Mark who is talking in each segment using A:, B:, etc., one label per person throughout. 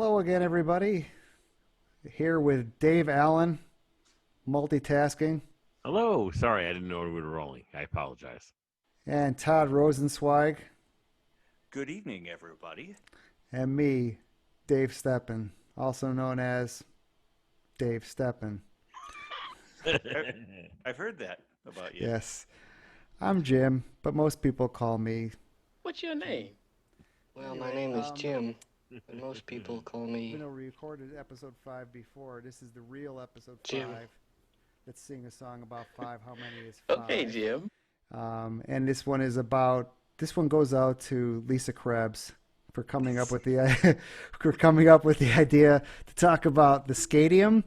A: Hello again, everybody. Here with Dave Allen, multitasking,
B: Hello. Sorry, I didn't know we were rolling. I apologize.
A: and Todd Rosenzweig,
C: Good evening, everybody.
A: and me, Dave Steppen, also known as Dave Steppen.
C: I, I've heard that about you.
A: Yes, I'm Jim, but most people call me.
D: What's your name?
E: Well, my
A: Anyway,
E: name is Jim, but most people call
A: Even
E: me
A: though we recorded episode 5 before, this is the real episode
E: Jim.
A: 5. Let's sing a song about 5. How many is 5?
D: Okay, Jim.
A: And this one goes out to Lisa Krebs for coming up with the idea to talk about the Skatium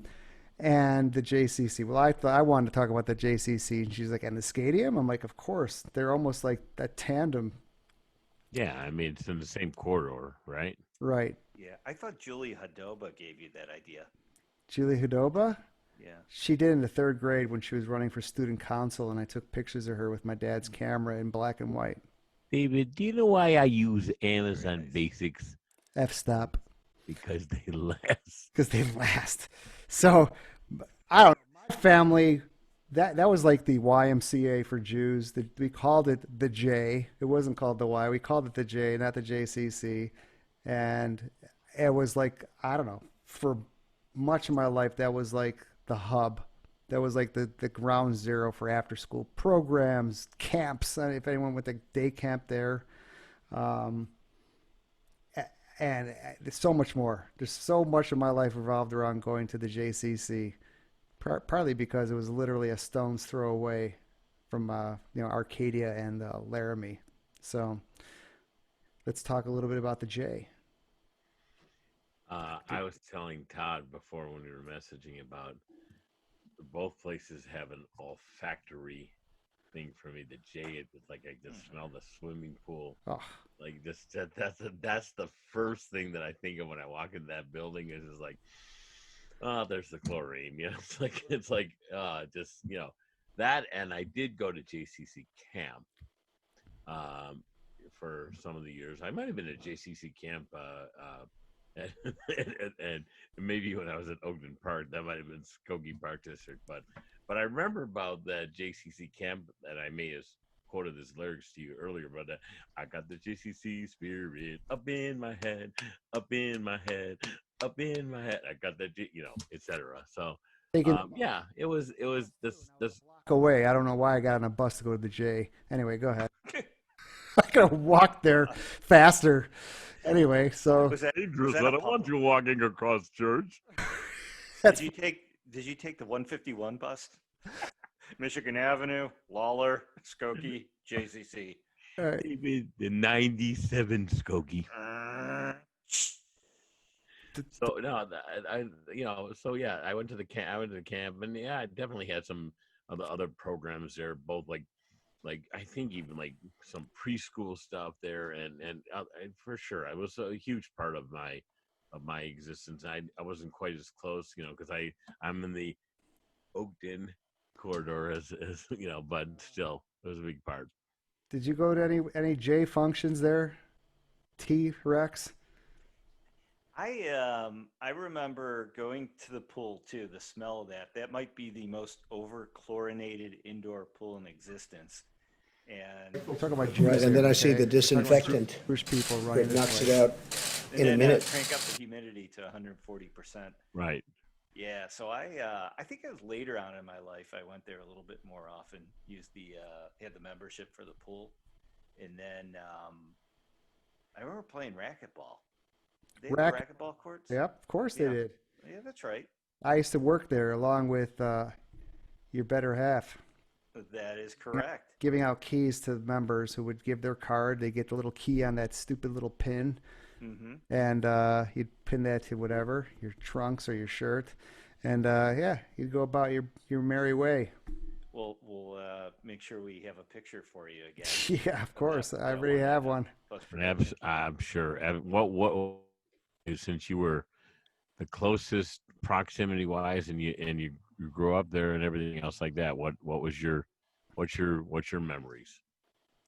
A: and the JCC. Well, I thought I wanted to talk about the JCC, and she's like, "And the Skatium?" I'm like, "Of course, they're almost like that tandem,
B: Yeah, I mean it's in the same corridor, right?
A: right?"
C: Yeah, I thought Julie Hadoba gave you that idea.
A: Julie Hudoba,
C: Yeah.
A: she did in the 3rd grade when she was running for student council, and I took pictures of her with my dad's camera in black and white.
B: David, do you know why I use Amazon
C: nice.
B: Basics?
A: F-stop.
B: Because they last.
A: Because they last. So I don't know. My family, that was like the YMCA for Jews. We called it the J. It wasn't called the Y. We called it the J, not the JCC. And it was like, I don't know, for much of my life, that was like the hub. That was like the ground zero for after school programs, camps. If anyone went to day camp there. And there's so much more. There's so much of my life revolved around going to the JCC, partly because it was literally a stone's throw away from Arcadia and Laramie. So let's talk a little bit about the J.
B: I was telling Todd before when we were messaging about both places have an olfactory thing for me. The J, it was like I just smell the swimming pool.
A: Oh,
B: Like that's the first thing that I think of when I walk into that building is just like, oh, there's the chlorine. Just that. And I did go to JCC camp for some of the years. I might have been at JCC camp and maybe when I was at Ogden Park, that might have been Skokie Park District. But I remember about that JCC camp, and I may have quoted this lyrics to you earlier, but I got the JCC spirit up in my head, up in my head, up in my head. I got that, etc. So
A: taking
B: yeah, it was this
A: walk away. I don't know why I got on a bus to go to the J. Anyway, go ahead. I could have walked there faster. Anyway, so
C: Was that
B: dangerous.
C: was
B: I
C: that a
B: don't want
C: pub-
B: you walking across church.
A: that's
C: Did you take the 151 bus? Michigan Avenue, Lawler, Skokie, JCC.
A: all right.
B: Maybe the 97 Skokie. So no, so yeah, I went to the camp. And yeah, I definitely had some of the other programs there, both like I think even like some preschool stuff there, and for sure, I was a huge part of my existence. I wasn't quite as close, because I'm in the Oakton corridor as but still, it was a big part.
A: Did you go to any J functions there? T Rex?
C: I remember going to the pool too. The smell of that. That might be the most over chlorinated indoor pool in existence. And
A: We're talking about
F: Right,
A: Jews
F: and
A: here,
F: then I see
A: okay?
F: the
A: We're talking about
F: disinfectant
A: Jewish people running
F: that
A: this
F: knocks
A: place.
F: it out
C: and
F: in a
C: then
F: minute.
C: crank up the humidity to 140%.
B: Right.
C: Yeah, so I think it was later on in my life I went there a little bit more often. Used had the membership for the pool, and then I remember playing racquetball. They have racquetball courts.
A: Yep, of course they
C: Yeah.
A: did.
C: Yeah, that's right.
A: I used to work there along with your better half,
C: That is correct.
A: giving out keys to members who would give their card. They get the little key on that stupid little pin,
C: Mm-hmm.
A: and you'd pin that to whatever, your trunks or your shirt, and yeah, you'd go about your merry way.
C: We'll make sure we have a picture for you again.
A: Yeah, of course. I
C: that
A: already
C: one,
A: have one.
B: I'm sure. What since you were the closest proximity wise, and you grew up there and everything else like that, what's your memories?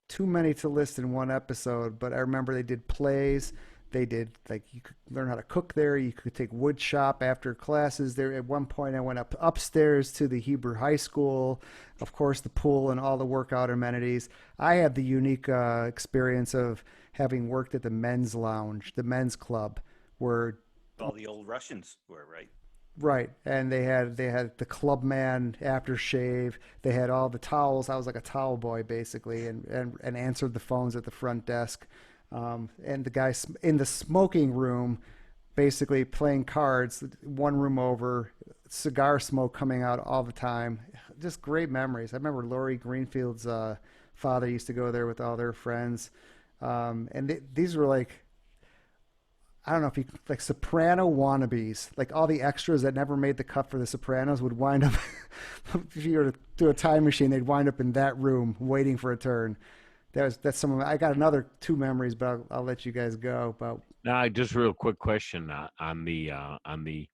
A: Too many to list in one episode, but I remember they did plays. They did like you could learn how to cook there. You could take wood shop after classes there. At one point, I went upstairs to the Hebrew high school, of course, the pool and all the workout amenities. I had the unique experience of having worked at the men's lounge, the men's club, where
C: All the old Russians were, right?
A: right, and they had the clubman aftershave. They had all the towels. I was like a towel boy basically, and answered the phones at the front desk. And the guy in the smoking room, basically playing cards, one room over, cigar smoke coming out all the time. Just great memories. I remember Laurie Greenfield's father used to go there with all their friends, and these were like I don't know if you like Soprano wannabes. Like all the extras that never made the cut for the Sopranos would wind up, if you were to do a time machine, they'd wind up in that room waiting for a turn. That's some of I got another two memories, but I'll let you guys go. But
B: Now, just real quick question on the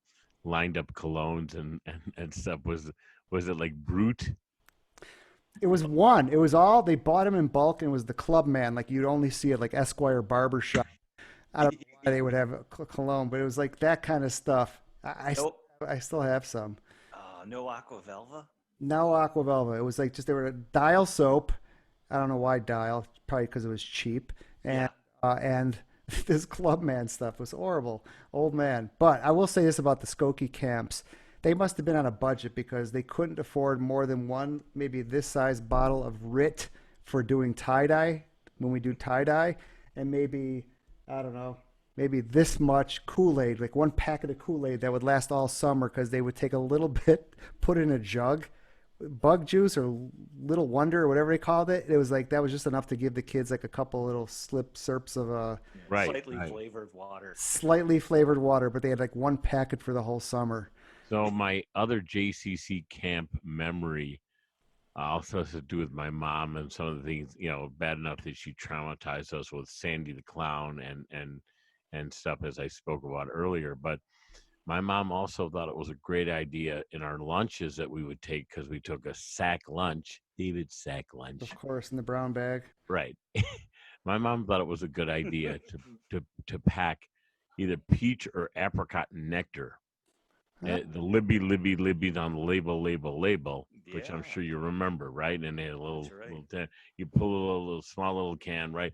B: lined up colognes and stuff. Was it like Brute?
A: it was one. It was all they bought them in bulk, and it was the club man. Like you'd only see it like Esquire Barber Shop. I don't know why they would have a cologne, but it was like that kind of stuff.
C: Nope.
A: I still have some.
C: No Aquavelva.
A: No Aquavelva. It was like just they were a Dial soap. I don't know why Dial. Probably because it was cheap. And this Clubman stuff was horrible. Old man. But I will say this about the Skokie camps. They must have been on a budget because they couldn't afford more than one, maybe this size bottle of Rit for doing tie-dye when we do tie-dye. And maybe, I don't know, maybe this much Kool-Aid, like one packet of Kool-Aid that would last all summer because they would take a little bit, put in a jug, bug juice or Little Wonder or whatever they called it. It was like that was just enough to give the kids like a couple little slurps of
B: Right.
C: Slightly
B: Right.
C: flavored water.
A: slightly flavored water, but they had like one packet for the whole summer.
B: So my other JCC camp memory also has to do with my mom and some of the things, bad enough that she traumatized us with Sandy the Clown and stuff as I spoke about earlier. But my mom also thought it was a great idea in our lunches that we would take because we took a sack lunch, David's sack lunch.
A: Of course, in the brown bag.
B: Right. My mom thought it was a good idea to pack either peach or apricot nectar.
A: Huh?
B: The Libby's on the label, which I'm
C: Yeah.
B: sure you remember, right? And they had a little,
C: That's right.
B: you pull a little small little can, right?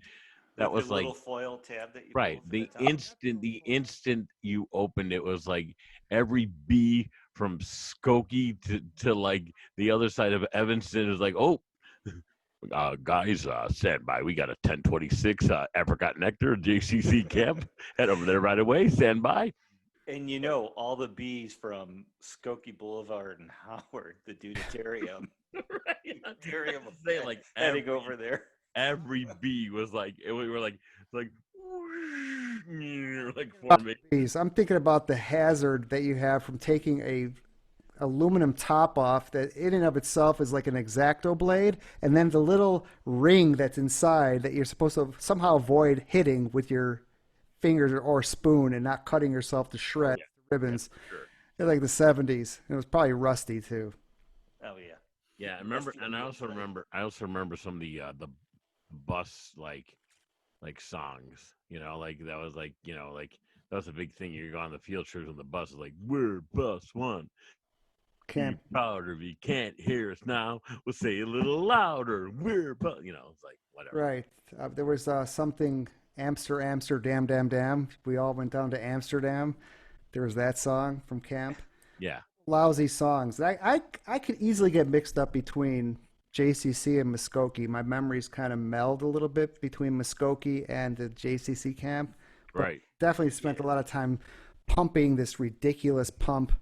B: That
C: With
B: was
C: the
B: like
C: little foil tab that you
B: right.
C: pull from
B: The instant you opened it was like every bee from Skokie to like the other side of Evanston is like, oh, guys, stand by. We got a 1026 apricot nectar JCC camp. Head over there right away. Stand by.
C: And all the bees from Skokie Boulevard and Howard, the Doodieterium,
B: Right.
C: Doodieterium
B: I'm saying, like,
C: heading over there.
B: every bee was like, we were like forming.
A: Geez, I'm thinking about the hazard that you have from taking a aluminum top off that in and of itself is like an X-Acto blade, and then the little ring that's inside that you're supposed to somehow avoid hitting with your fingers or spoon and not cutting yourself to shreds, ribbons.
B: Sure.
A: It was like the 70s. It was probably rusty too.
C: Oh yeah.
B: Yeah, I remember,
C: Rusty
B: and I
C: Wood
B: also
C: Blade.
B: remember some of the bus like songs. Like that was like like that was a big thing. You go on the field trips on the bus, it's like we're bus one.
A: Can't
B: Be proud if you can't hear us now. We'll say a little louder. We're bus. It's like whatever.
A: right. There was something Amsterdam, damn, damn. We all went down to Amsterdam. There was that song from camp.
B: Yeah.
A: Lousy songs. I could easily get mixed up between JCC and Muskogee. My memories kind of meld a little bit between Muskogee and the JCC camp. But
B: Right.
A: definitely spent a lot of time pumping this ridiculous pump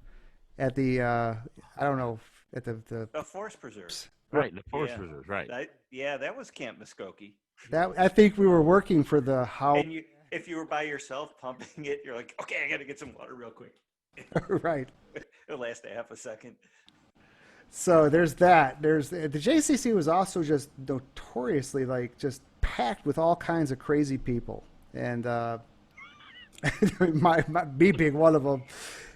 A: at the I don't know, at the
C: A forest preserve.
B: Right. The forest
C: Yeah.
B: reserves. Right.
C: That was Camp Muskogee.
A: that I think we were working for the how
C: And if you were by yourself pumping it, you're like, okay, I got to get some water real quick.
A: right.
C: It'll last a half a second.
A: So there's that. There's the JCC was also just notoriously like just packed with all kinds of crazy people, and me being one of them,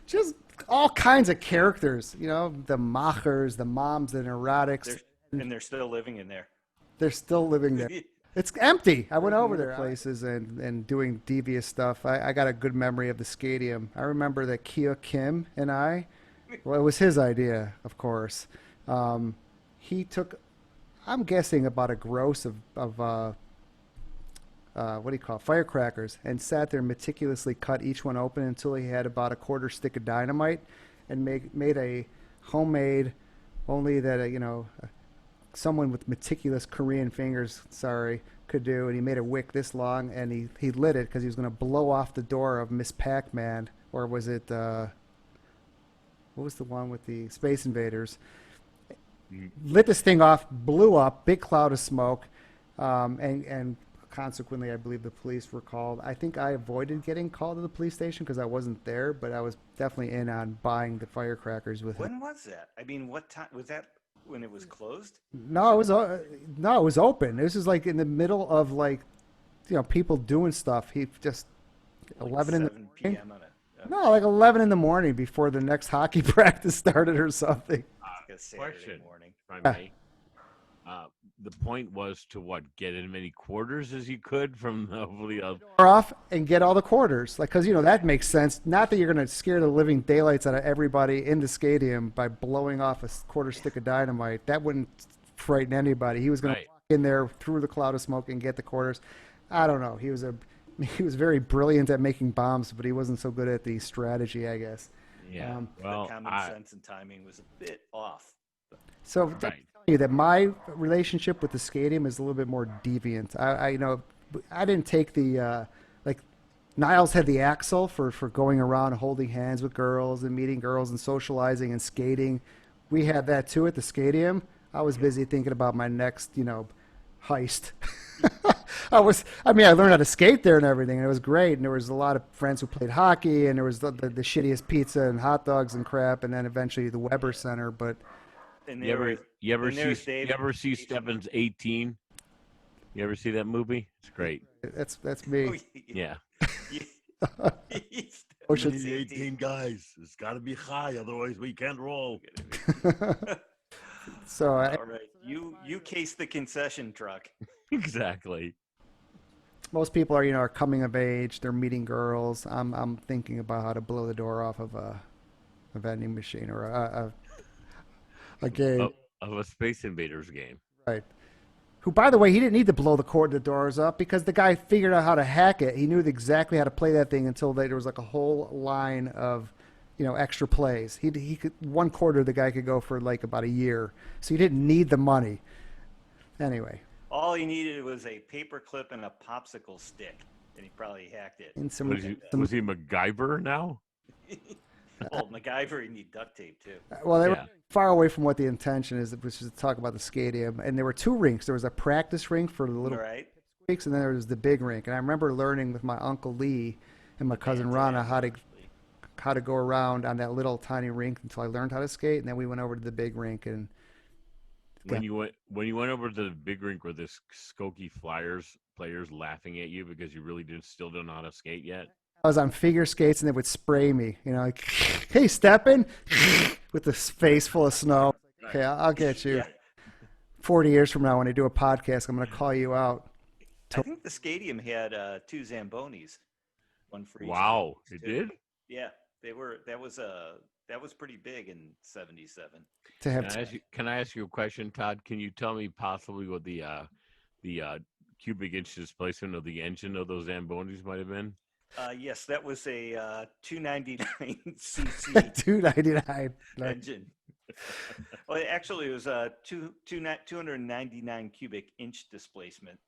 A: just all kinds of characters. The Machers, the moms, the neurotics.
C: And they're still living in there.
A: They're still living there. It's empty. I went over there places and doing devious stuff. I got a good memory of the Skatium. I remember that Kia Kim and I, well, it was his idea, of course. He took, I'm guessing, about a gross of what do you call it, firecrackers, and sat there and meticulously cut each one open until he had about a quarter stick of dynamite, and made a homemade, only that someone with meticulous Korean fingers, sorry, could do. And he made a wick this long, and he lit it because he was going to blow off the door of Miss Pac-Man, or was it what was the one with the Space Invaders? Lit this thing off, blew up, big cloud of smoke, and consequently, I believe the police were called. I think I avoided getting called to the police station because I wasn't there, but I was definitely in on buying the firecrackers with him.
C: When was that? I mean, what time was that? When it was closed?
A: No, it was open. This is like in the middle of people doing stuff. He just
C: Like
A: 11 in the
C: 7
A: morning.
C: p.m. on a
A: No, like 11 in the morning before the next hockey practice started or something.
C: like a Saturday
B: Question.
C: morning.
B: If I may. The point was to what? Get as many quarters as you could from hopefully
A: Off and get all the quarters, like, because that makes sense. Not that you're going to scare the living daylights out of everybody in the Skatium by blowing off a quarter stick of dynamite. That wouldn't frighten anybody. He was going
B: Right.
A: to walk in there through the cloud of smoke and get the quarters. I don't know. He was very brilliant at making bombs, but he wasn't so good at the strategy, I guess.
B: Yeah.
C: The
B: well,
C: common sense and timing was a bit off.
A: So
B: Right.
A: tell you that my relationship with the Skatium is a little bit more deviant. I didn't take the like Niles had the axle for going around holding hands with girls and meeting girls and socializing and skating. We had that too at the Skatium. I was busy thinking about my next, heist. I learned how to skate there and everything, and it was great. And there was a lot of friends who played hockey, and there was the shittiest pizza and hot dogs and crap, and then eventually the Weber Center. But
C: And
B: you
C: there
B: ever
C: was-
B: you ever
C: and there's
B: see
C: David
B: you ever see Stebbins 18? You ever see that movie? It's great.
A: that's me.
B: Yeah.
A: Ocean-
B: We need 18 guys. It's got to be high, otherwise we can't roll.
A: So
C: All right, you case the concession truck.
B: Exactly.
A: most people are coming of age. They're meeting girls. I'm thinking about how to blow the door off of a vending machine or a game.
B: Of a Space Invaders game.
A: Right. Who, by the way, he didn't need to blow the doors up because the guy figured out how to hack it. He knew exactly how to play that thing until there was like a whole line of, extra plays. He could 1/4 the guy could go for like about a year, so he didn't need the money. Anyway,
C: All he needed was a paper clip and a popsicle stick, and he probably hacked it.
A: in some,
B: Was he MacGyver now?
C: Oh, MacGyver, you need duct tape too.
A: well, they
B: Yeah.
A: were far away from what the intention is, which is to talk about the Skatium. And there were two rinks. There was a practice rink for the little
C: All right.
A: weeks, and then there was the big rink. And I remember learning with my uncle Lee and my cousin Rana how to go around on that little tiny rink until I learned how to skate, and then we went over to the big rink. And
B: When you went over to the big rink, were the Skokie Flyers players laughing at you because you really still don't know how to skate yet?
A: I was on figure skates, and they would spray me, like, "Hey, steppin'," with this face full of snow. Okay, I'll get you.
C: Yeah.
A: 40 years from now, when I do a podcast, I'm going to call you out.
C: I think the Skatium had 2 Zambonis, one for each.
B: Wow,
C: of
B: it
C: the two.
B: did?
C: Yeah, they were. That was pretty big in '77.
A: To have
B: Can I ask you a question, Todd? Can you tell me possibly what the cubic inch displacement of the engine of those Zambonis might have been?
C: Yes, that was a 299 cc
A: 299.
C: engine. Well, actually, it was a 299 cubic inch displacement.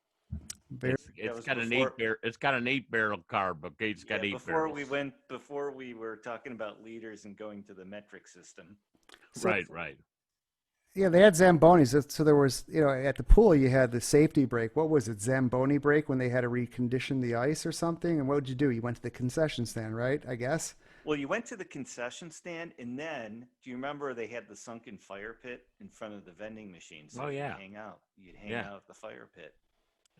A: Very-
B: It's
C: was
B: got an
C: before-
B: It's got an 8-barrel carb. Okay, it's got
C: Yeah,
B: 8
C: before
B: barrels.
C: before we were talking about liters and going to the metric system.
A: So-
B: Right.
A: Yeah, they had Zambonis. So there was, at the pool, you had the safety brake. What was it, Zamboni brake, when they had to recondition the ice or something? And what would you do? You went to the concession stand, right? I guess.
C: Well, you went to the concession stand, and then do you remember they had the sunken fire pit in front of the vending machine? So
B: Oh,
C: you'd
B: yeah.
C: hang out. You'd hang
B: Yeah.
C: out at the fire pit.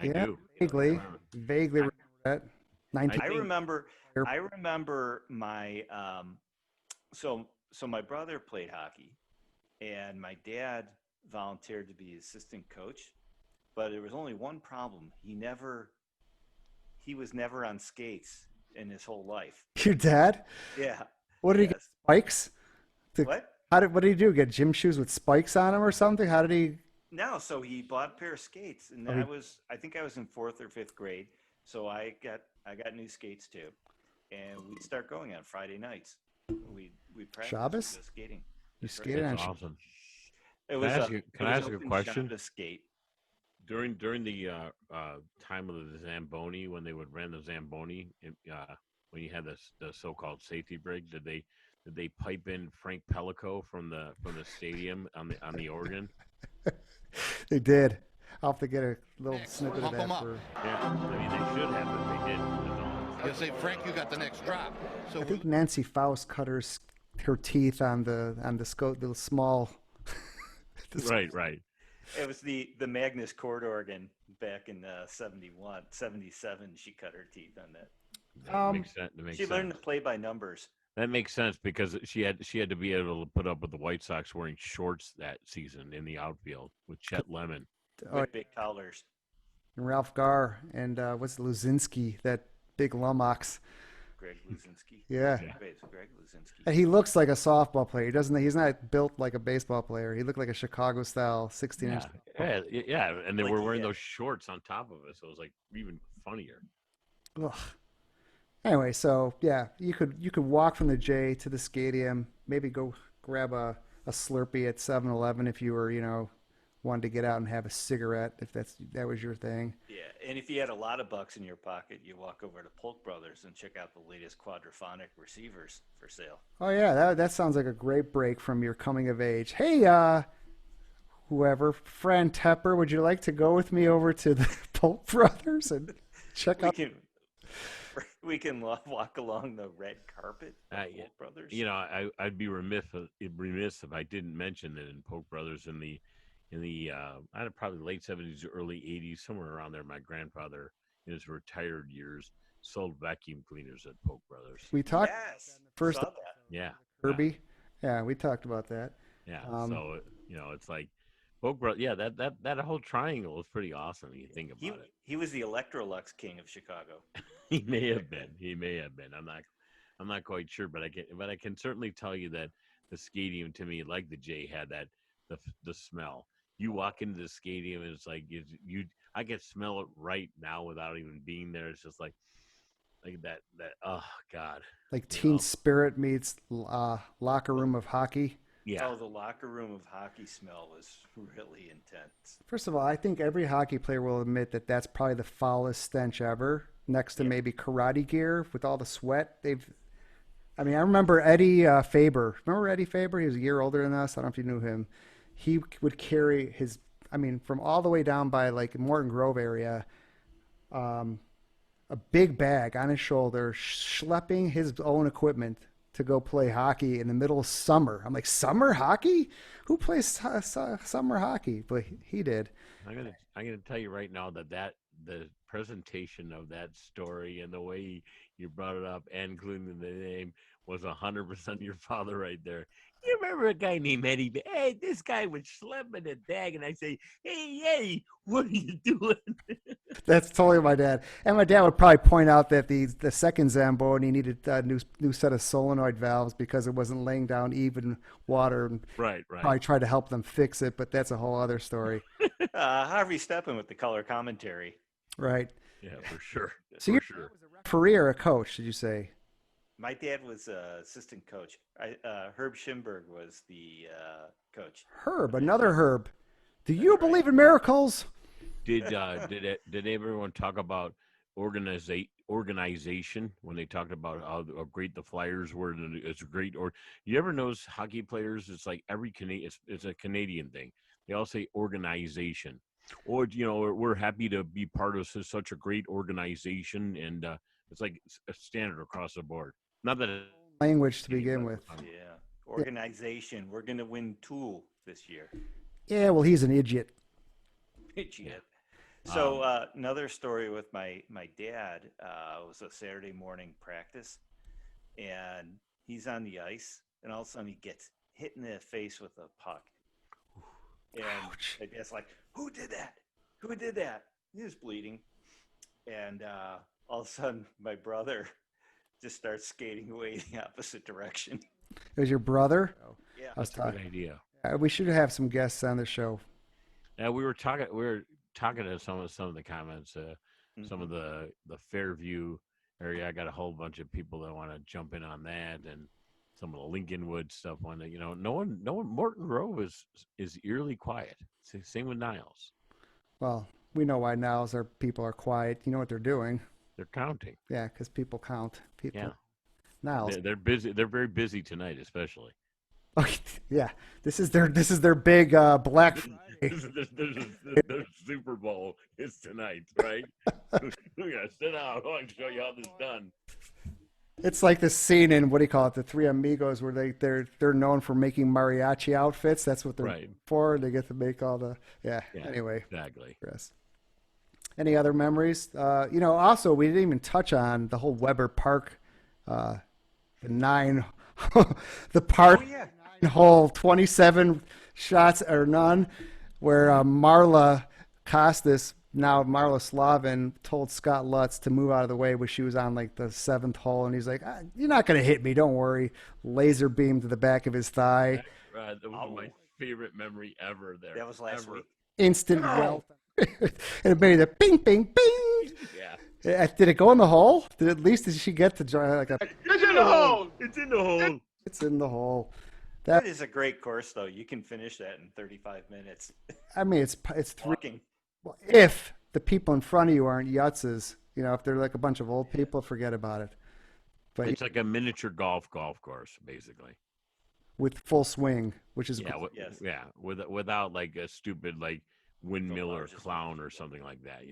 B: I
A: Yeah,
B: do.
A: vaguely remember that. 19.
C: I
B: think-
C: remember. I remember my. So my brother played hockey, and my dad volunteered to be assistant coach, but there was only one problem. He was never on skates in his whole life.
A: Your dad?
C: Yeah.
A: What did he get?
C: Yes.
A: Spikes? To,
C: What?
A: what did he do? Get gym shoes with spikes on them or something? How did he?
C: No, so he bought a pair of skates, and
A: Oh, he,
C: I think I was in fourth or fifth grade, so I got new skates too, and we'd start going on Friday nights. We practice, we
A: Shabbos?
C: go skating.
A: You
C: That's right.
A: skated
B: That's
A: on?
B: awesome.
C: It
B: Can I
C: was
B: ask
C: a
B: you?
C: it
B: Can I
C: was
B: ask you a
C: open
B: question?
C: Shabbos skate.
B: During the time of the Zamboni, when they would run the Zamboni, when you had the so-called safety break, did they pipe in Frank Pellico from the stadium on the organ?
A: They did. I'll have to get a little
D: Next,
A: snippet of
D: pump 'em
A: that
D: up.
A: for.
B: Yeah, I mean they should have, but they didn't.
D: He'll say, Frank, you got the next drop. So
A: I think Nancy Faust cut her teeth on the small.
B: Right.
C: It was the Magnus chord organ back in 71, 77. She cut her teeth on that.
B: That makes sense. That makes
C: She
B: sense.
C: learned to play by numbers.
B: That makes sense because she had to be able to put up with the White Sox wearing shorts that season in the outfield with Chet Lemon.
A: Oh,
C: With big collars.
A: and Ralph Garr and what's Luzinski, that big Lumox.
C: Greg Luzinski.
A: Yeah.
B: Yeah.
C: It's Greg Luzinski.
A: And he looks like a softball player. He doesn't. He's not built like a baseball player. He looked like a Chicago style 16-inch.
B: Yeah, and they
C: Like
B: were
C: he
B: wearing
C: had.
B: those shorts on top of it, so it was like even funnier.
A: Ugh. Anyway, so yeah, you could walk from the J to the Skatium, maybe go grab a Slurpee at 7-Eleven if you were, wanted to get out and have a cigarette if that was your thing.
C: Yeah, and if you had a lot of bucks in your pocket, you walk over to Polk Brothers and check out the latest quadraphonic receivers for sale.
A: Oh yeah, that sounds like a great break from your coming of age. Hey, whoever, Fran Tepper, would you like to go with me over to the Polk Brothers and check
C: We
A: out?
C: can we can walk along the red carpet at
B: Yeah.
C: Polk Brothers.
B: I'd be remiss if I didn't mention that in Polk Brothers in the I don't know, probably late 70s, early 80s, somewhere around there. My grandfather, in his retired years, sold vacuum cleaners at Polk Brothers.
A: We talked
C: Yes,
A: first
C: saw that.
B: Yeah,
A: Kirby. Yeah, we talked about that.
B: yeah.
A: Um,
B: So it's like Polk Brothers. Yeah, that whole triangle is pretty awesome. When you think about it.
C: He was the Electrolux king of Chicago.
B: He may have been. He may have been. I'm not quite sure, but I can certainly tell you that the Skatium to me, like the J, had that the smell. You walk into the Skatium and it's like I can smell it right now without even being there. It's just like that oh God.
A: like
B: you
A: Teen
B: know?
A: Spirit meets locker room of hockey.
B: Yeah.
C: Oh, the locker room of hockey smell was really intense.
A: First of all, I think every hockey player will admit that that's probably the foulest stench ever, next to maybe Karate Gear with all the sweat. I remember Eddie Faber. Remember Eddie Faber? He was a year older than us. I don't know if you knew him. He would carry from all the way down by like Morton Grove area, a big bag on his shoulder, schlepping his own equipment to go play hockey in the middle of summer. I'm like, summer hockey? Who plays summer hockey? But he did.
B: I'm gonna tell you right now that the presentation of that story and the way you brought it up, and including the name, was 100% your father right there. You remember a guy named Eddie? Hey, this guy was schlepping a bag, and I say, hey, Eddie, what are you doing?
A: That's totally my dad. And my dad would probably point out that the second Zamboni needed a new set of solenoid valves because it wasn't laying down even water, and
B: Right.
A: probably try to help them fix it. But that's a whole other story.
C: Harvey Steppen with the color commentary.
A: Right.
B: Yeah, for sure.
A: So
B: For
A: you're
B: sure.
A: a referee or a coach, did you say?
C: My dad was assistant coach. Herb Schimberg was the coach.
A: Herb, another Herb. Do you believe in miracles?
B: Did everyone talk about organization when they talked about how great the Flyers were? And it's great. Or you ever notice hockey players? It's like every Canadian. It's a Canadian thing. They all say organization, or we're happy to be part of such a great organization, and it's like a standard across the board. Not that
A: Language to begin with.
C: Yeah. Organization. We're going to win two this year.
A: Yeah, well, he's an idiot.
C: Idiot. So another story with my dad was a Saturday morning practice, and he's on the ice, and all of a sudden he gets hit in the face with a puck. And
A: Ouch.
C: my dad's like, "Who did that?" who did that? He was bleeding. And all of a sudden, my brother just starts skating away the opposite direction.
A: It was your brother?
C: Yeah.
A: I was
B: That's a good
A: talking.
B: idea.
A: We should have some guests on the show.
B: Yeah, we were talking. We were talking to some of the comments. Some of
C: Mhm.
B: the Fairview area. I got a whole bunch of people that want to jump in on that, and some of the Lincolnwood stuff. Want to, no one. Morton Grove is eerily quiet. Same with Niles.
A: Well, we know why now our people are quiet. You know what they're doing?
B: They're counting.
A: Yeah, because people count. People
B: Yeah,
A: now.
B: they're busy. They're very busy tonight, especially.
A: Oh, yeah. This is their big Black Friday.
B: Their Super Bowl is tonight, right? We gotta sit down. I want to show you how this is done.
A: It's like the scene in what do you call it, the Three Amigos, where they're known for making mariachi outfits. That's what they're
B: Right.
A: for. They get to make all the
B: Yeah,
A: Anyway,
B: exactly.
A: Chris. Any other memories? Also we didn't even touch on the whole Weber Park, the nine, the park
C: Oh, yeah.
A: hole 27 shots or none, where Marla Costas, now Marla Slavin, told Scott Lutz to move out of the way when she was on like the 7th hole, and he's like, "You're not gonna hit me, don't worry." Laser beam to the back of his thigh,
B: That was my favorite memory ever. There.
C: That was last
B: Ever.
C: week.
A: instant welt, and it made a bing, bing, bing.
B: Yeah.
A: Did it go in the hole? Did Did she get to join like a?
B: It's in the hole. It's in the hole.
A: It's in the hole.
C: That is a great course, though. You can finish that in 35 minutes.
A: I mean, it's three.
C: Walking.
A: Well, if the people in front of you aren't yutzes, if they're like a bunch of old people, forget about it. But
B: It's like a miniature golf course, basically.
A: with full swing, which is
B: Yeah,
C: Yes.
B: without like a stupid like windmill or
C: bars or
B: clown or something like that.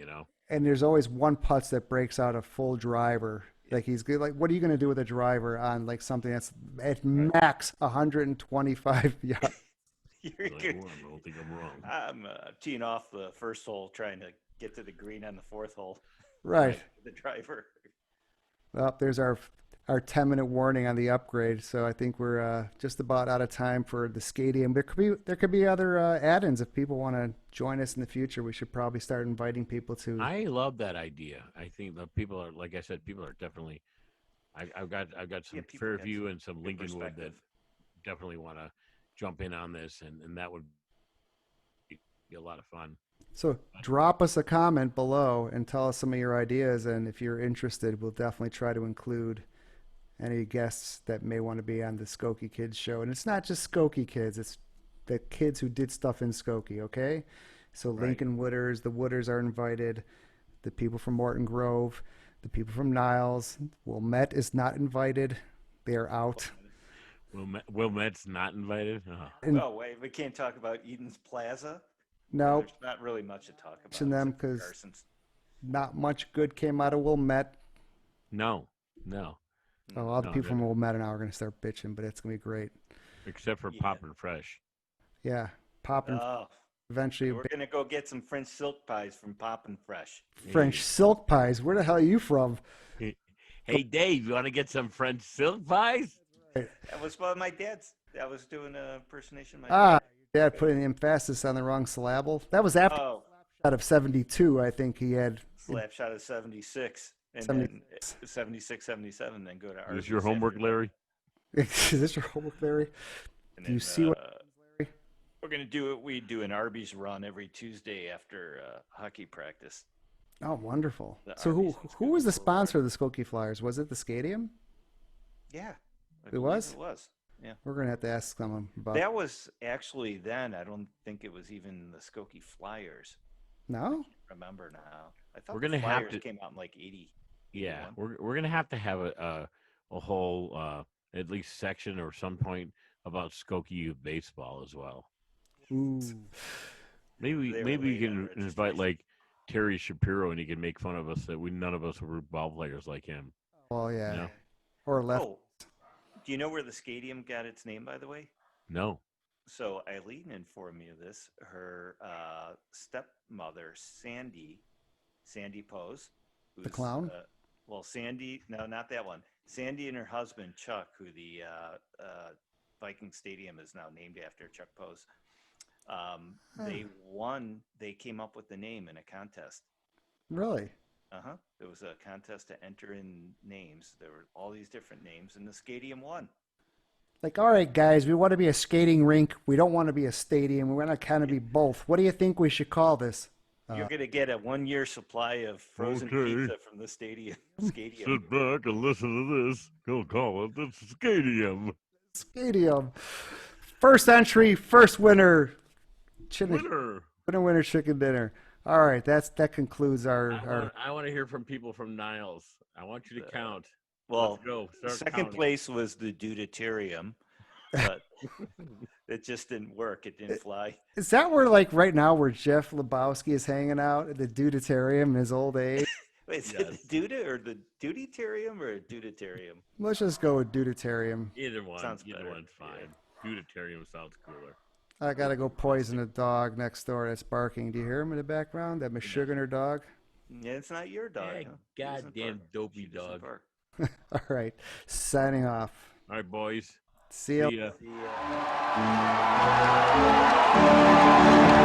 A: and there's always one putts that breaks out a full driver. Like he's good. Like, what are you going to do with a driver on like something that's at max 125 yards?
C: You're
B: Like,
C: good.
B: "Oh, I don't think I'm wrong.
C: I'm teeing off the first hole, trying to get to the green on the 4th hole.
A: Right.
C: The driver.
A: Well, there's our 10-minute warning on the upgrade. So I think we're just about out of time for the Skatium. There could be other add-ins if people want to join us in the future. We should probably start inviting people to.
B: I love that idea. I think the people are, like I said, people are definitely. I've got some
C: Yeah, people
B: Fairview
C: have
B: and some
C: good
B: Lincolnwood that
C: perspective.
B: definitely want to jump in on this, and that would be a lot of fun.
A: So drop us a comment below and tell us some of your ideas. And if you're interested, we'll definitely try to include any guests that may want to be on the Skokie Kids show. And it's not just Skokie Kids, it's the kids who did stuff in Skokie, okay? So
C: Right.
A: Lincoln Wooders, the Wooders are invited, the people from Morton Grove, the people from Niles. Wilmette is not invited. They are out.
B: Wilmette's not invited.
A: And
C: Oh, wait, we can't talk about Eden's Plaza?
A: no,
C: There's not really much to talk about.
A: Mention them
C: except for
A: 'cause-
C: Carson's.
A: not much good came out of Wilmette.
B: No.
A: Oh, all the
B: No,
A: people from
B: they're-
A: Wilmette now are going to start bitching, but it's going to be great.
B: Except for
C: Yeah.
B: Poppin' Fresh.
A: Yeah, popping
C: Oh,
A: eventually.
C: we're going to go get some French silk pies from Poppin' Fresh.
A: French silk pies. Where the hell are you from?
B: Hey, Dave, you want to get some French silk pies?
C: That was one of my dad's. I was doing a impersonation of my
A: Ah,
C: dad.
A: your dad put an emphasis on the wrong syllable. That was after
C: Oh,
A: out of 72, I think he had.
C: slap shot of 76. And
A: 76.
C: then 76, 77, then go to
B: Is
C: Arby's
B: this your homework,
C: after-
B: Larry?
A: Is this your homework, Larry?
C: and
A: Do you
C: then,
A: see what? Larry?
C: We're going to do it. We do an Arby's run every Tuesday after hockey practice.
A: Oh, wonderful.
C: The
A: So who
C: Arby's was
A: who
C: good
A: was the
C: for a
A: sponsor of the Skokie Flyers? Was it the Skatium?
C: Yeah. I
A: It
C: believe
A: was?
C: It was. Yeah.
A: We're gonna have to ask someone about.
C: That was actually then. I don't think it was even the Skokie Flyers.
A: No,
C: Remember now? I thought
B: We're
C: the
B: gonna have
C: Flyers
B: to-
C: came out in like 80.
B: Yeah,
C: 81.
B: we're gonna have to have a whole at least section or some point about Skokie youth baseball as well.
A: ooh,
B: Maybe
C: They were
B: maybe we
C: late on
B: can invite
C: registration.
B: like Terry Shapiro and he can make fun of us that none of us were ball players like him.
A: well, yeah,
B: No.
A: or left.
C: Oh, do you know where the Skatium got its name, by the way?
B: No.
C: So Eileen informed me of this. Her stepmother, Sandy Pose,
A: The clown?
C: Well, Sandy, no, not that one. Sandy and her husband Chuck, who the Viking Stadium is now named after, Chuck Pose. They won. They came up with the name in a contest.
A: Really?
C: There was a contest to enter in names. There were all these different names, and the Skatium won.
A: Like, all right, guys, we want to be a skating rink. We don't want to be a stadium. We want to kind of be both. What do you think we should call this?
C: You're going to get a 1-year supply of frozen pizza from the stadium. Skatium.
B: Sit back and listen to this. Go call it the Skatium.
A: Skatium. First entry, first winner. Winner chicken dinner. All right, that concludes our.
B: I want to hear from people from Niles. I want you to count.
C: Well,
B: Let's go. Start
C: second
B: counting.
C: place was the Doodieterium, but it just didn't work. It didn't fly.
A: Is that where, like, right now, where Jeff Lebowski is hanging out at the Doodieterium in his old age?
C: Wait, is it the Duda or the Doodieterium or Doodieterium?
A: Let's just go with Doodieterium.
B: Either one.
C: Sounds
B: Either
C: better.
B: one's fine. Doodieterium sounds cooler.
A: I gotta go poison a dog next door that's barking. Do you hear him in the background? That Meshuggah dog?
C: Yeah, it's not your dog.
B: Hey,
C: huh? She doesn't
B: goddamn
C: bark.
B: dopey
C: She doesn't
B: dog.
C: bark.
A: All right, signing off.
B: All right, boys.
A: See ya.
B: See ya.
C: See ya.